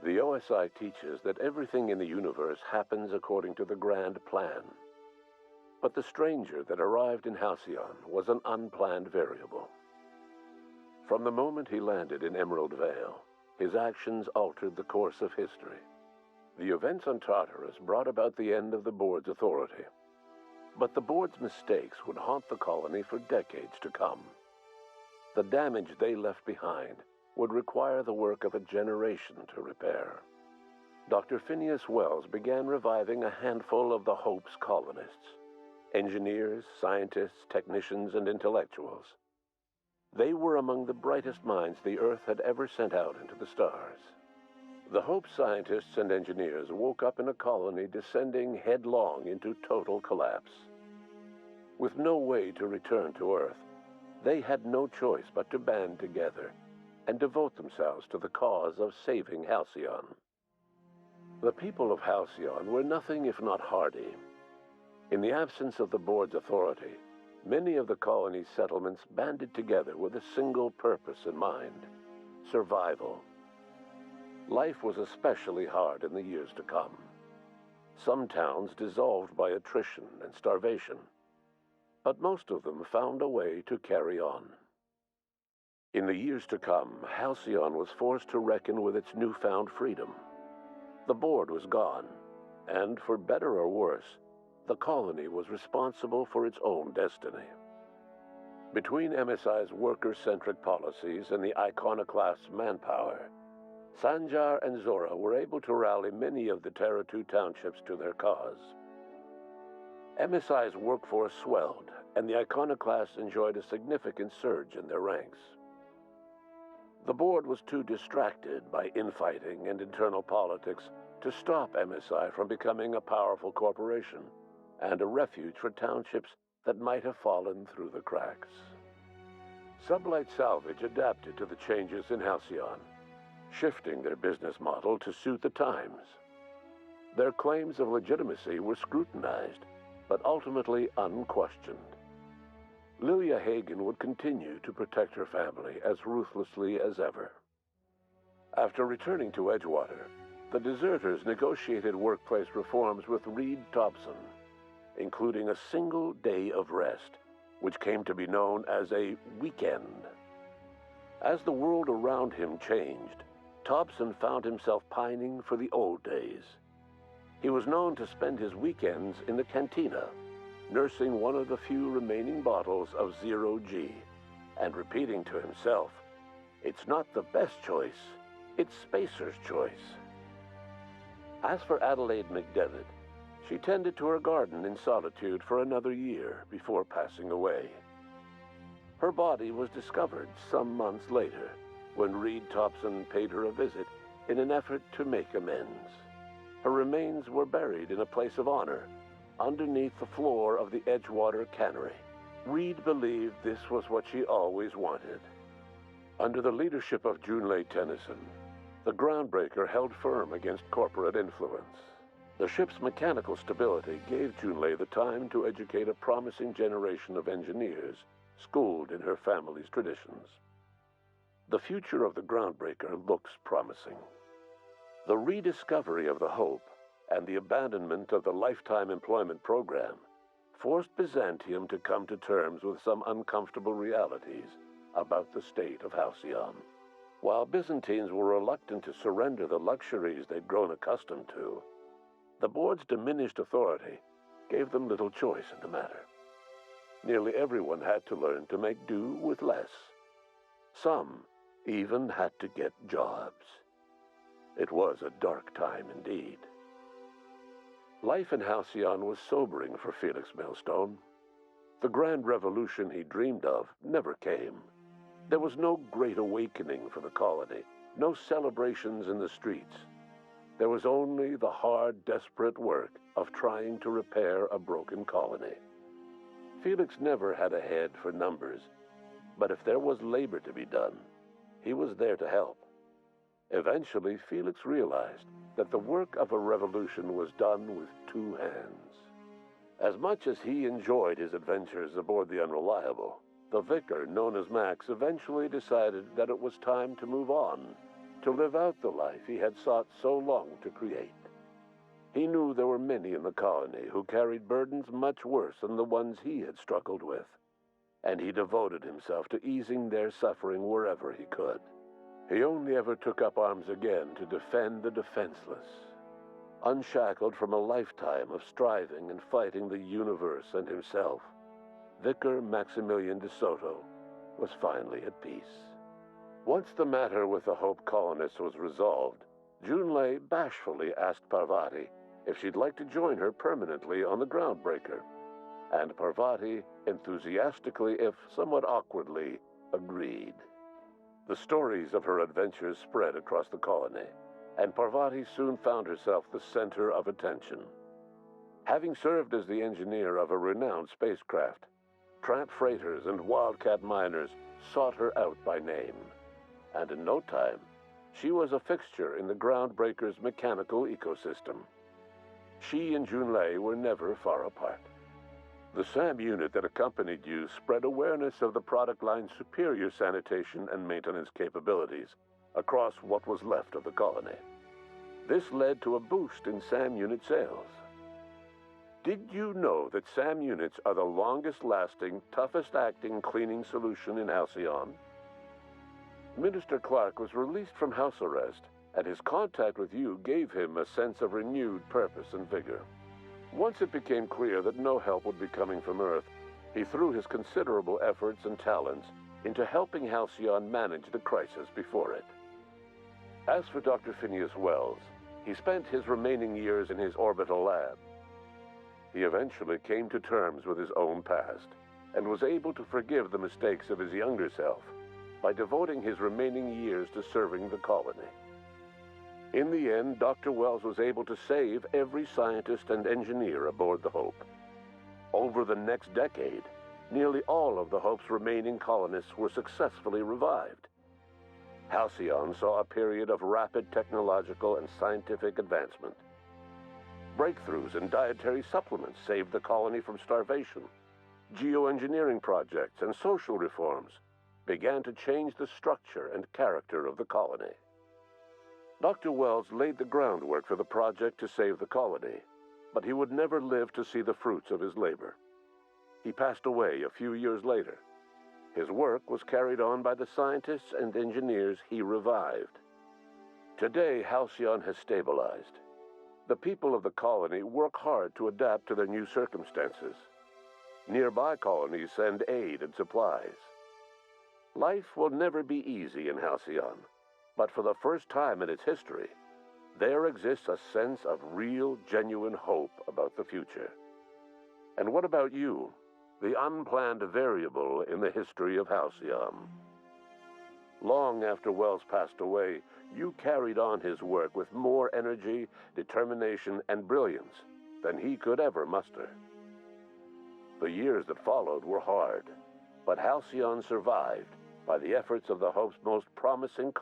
The OSI teaches that everything in the universe happens according to the grand plan. But the stranger that arrived in Halcyon was an unplanned variable. From the moment he landed in Emerald Vale, his actions altered the course of history. The events on Tartarus brought about the end of the board's authority. But the board's mistakes would haunt the colony for decades to come. The damage they left behind would require the work of a generation to repair. Dr. Phineas Wells began reviving a handful of the Hope's colonists, engineers, scientists, technicians, and intellectuals. They were among the brightest minds the Earth had ever sent out into the stars. The Hope scientists and engineers woke up in a colony descending headlong into total collapse. With no way to return to Earth, they had no choice but to band together and devote themselves to the cause of saving Halcyon. The people of Halcyon were nothing if not hardy. In the absence of the board's authority, many of the colony's settlements banded together with a single purpose in mind: survival. Life was especially hard in the years to come. Some towns dissolved by attrition and starvation, but most of them found a way to carry on. In the years to come, Halcyon was forced to reckon with its newfound freedom. The board was gone, and for better or worse, the colony was responsible for its own destiny. Between MSI's worker-centric policies and the iconoclast's manpower, Sanjar and Zora were able to rally many of the Terra 2 townships to their cause. MSI's workforce swelled, and the iconoclasts enjoyed a significant surge in their ranks. The board was too distracted by infighting and internal politics to stop MSI from becoming a powerful corporation and a refuge for townships that might have fallen through the cracks. Sublight Salvage adapted to the changes in Halcyon, shifting their business model to suit the times. Their claims of legitimacy were scrutinized, but ultimately unquestioned. Lilia Hagen would continue to protect her family as ruthlessly as ever. After returning to Edgewater, the deserters negotiated workplace reforms with Reed Thompson, including a single day of rest, which came to be known as a weekend. As the world around him changed, Thompson found himself pining for the old days. He was known to spend his weekends in the cantina, nursing one of the few remaining bottles of Zero G, and repeating to himself, "It's not the best choice, it's Spacer's choice." As for Adelaide McDevitt, she tended to her garden in solitude for another year before passing away. Her body was discovered some months later, when Reed Thompson paid her a visit in an effort to make amends. Her remains were buried in a place of honor, underneath the floor of the Edgewater cannery. Reed believed this was what she always wanted. Under the leadership of Junlei Tennyson, the groundbreaker held firm against corporate influence. The ship's mechanical stability gave Junlei the time to educate a promising generation of engineers schooled in her family's traditions. The future of the groundbreaker looks promising. The rediscovery of the Hope and the abandonment of the lifetime employment program forced Byzantium to come to terms with some uncomfortable realities about the state of Halcyon. While Byzantines were reluctant to surrender the luxuries they'd grown accustomed to, the board's diminished authority gave them little choice in the matter. Nearly everyone had to learn to make do with less. Some even had to get jobs. It was a dark time indeed. Life in Halcyon was sobering for Felix Millstone. The grand revolution he dreamed of never came. There was no great awakening for the colony, no celebrations in the streets. There was only the hard, desperate work of trying to repair a broken colony. Felix never had a head for numbers, but if there was labor to be done, he was there to help. Eventually, Felix realized that the work of a revolution was done with two hands. As much as he enjoyed his adventures aboard the Unreliable, the vicar, known as Max, eventually decided that it was time to move on to live out the life he had sought so long to create. He knew there were many in the colony who carried burdens much worse than the ones he had struggled with, and he devoted himself to easing their suffering wherever he could. He only ever took up arms again to defend the defenseless. Unshackled from a lifetime of striving and fighting the universe and himself, Vicar Maximilian de Soto was finally at peace. Once the matter with the Hope colonists was resolved, Junlei bashfully asked Parvati if she'd like to join her permanently on the Groundbreaker, and Parvati enthusiastically, if somewhat awkwardly, agreed. The stories of her adventures spread across the colony, and Parvati soon found herself the center of attention. Having served as the engineer of a renowned spacecraft, tramp freighters and wildcat miners sought her out by name, and in no time, she was a fixture in the Groundbreaker's mechanical ecosystem. She and Junlei were never far apart. The SAM unit that accompanied you spread awareness of the product line's superior sanitation and maintenance capabilities across what was left of the colony. This led to a boost in SAM unit sales. Did you know that SAM units are the longest-lasting, toughest-acting cleaning solution in Halcyon? Minister Clark was released from house arrest, and his contact with you gave him a sense of renewed purpose and vigor. Once it became clear that no help would be coming from Earth, he threw his considerable efforts and talents into helping Halcyon manage the crisis before it. As for Dr. Phineas Wells, he spent his remaining years in his orbital lab. He eventually came to terms with his own past and was able to forgive the mistakes of his younger self by devoting his remaining years to serving the colony. In the end, Dr. Wells was able to save every scientist and engineer aboard the Hope. Over the next decade, nearly all of the Hope's remaining colonists were successfully revived. Halcyon saw a period of rapid technological and scientific advancement. Breakthroughs in dietary supplements saved the colony from starvation. Geoengineering projects and social reforms began to change the structure and character of the colony. Dr. Wells laid the groundwork for the project to save the colony, but he would never live to see the fruits of his labor. He passed away a few years later. His work was carried on by the scientists and engineers he revived. Today, Halcyon has stabilized. The people of the colony work hard to adapt to their new circumstances. Nearby colonies send aid and supplies. Life will never be easy in Halcyon, but for the first time in its history, there exists a sense of real, genuine hope about the future. And what about you, the unplanned variable in the history of Halcyon? Long after Wells passed away, you carried on his work with more energy, determination, and brilliance than he could ever muster. The years that followed were hard, but Halcyon survived by the efforts of the Hope's most promising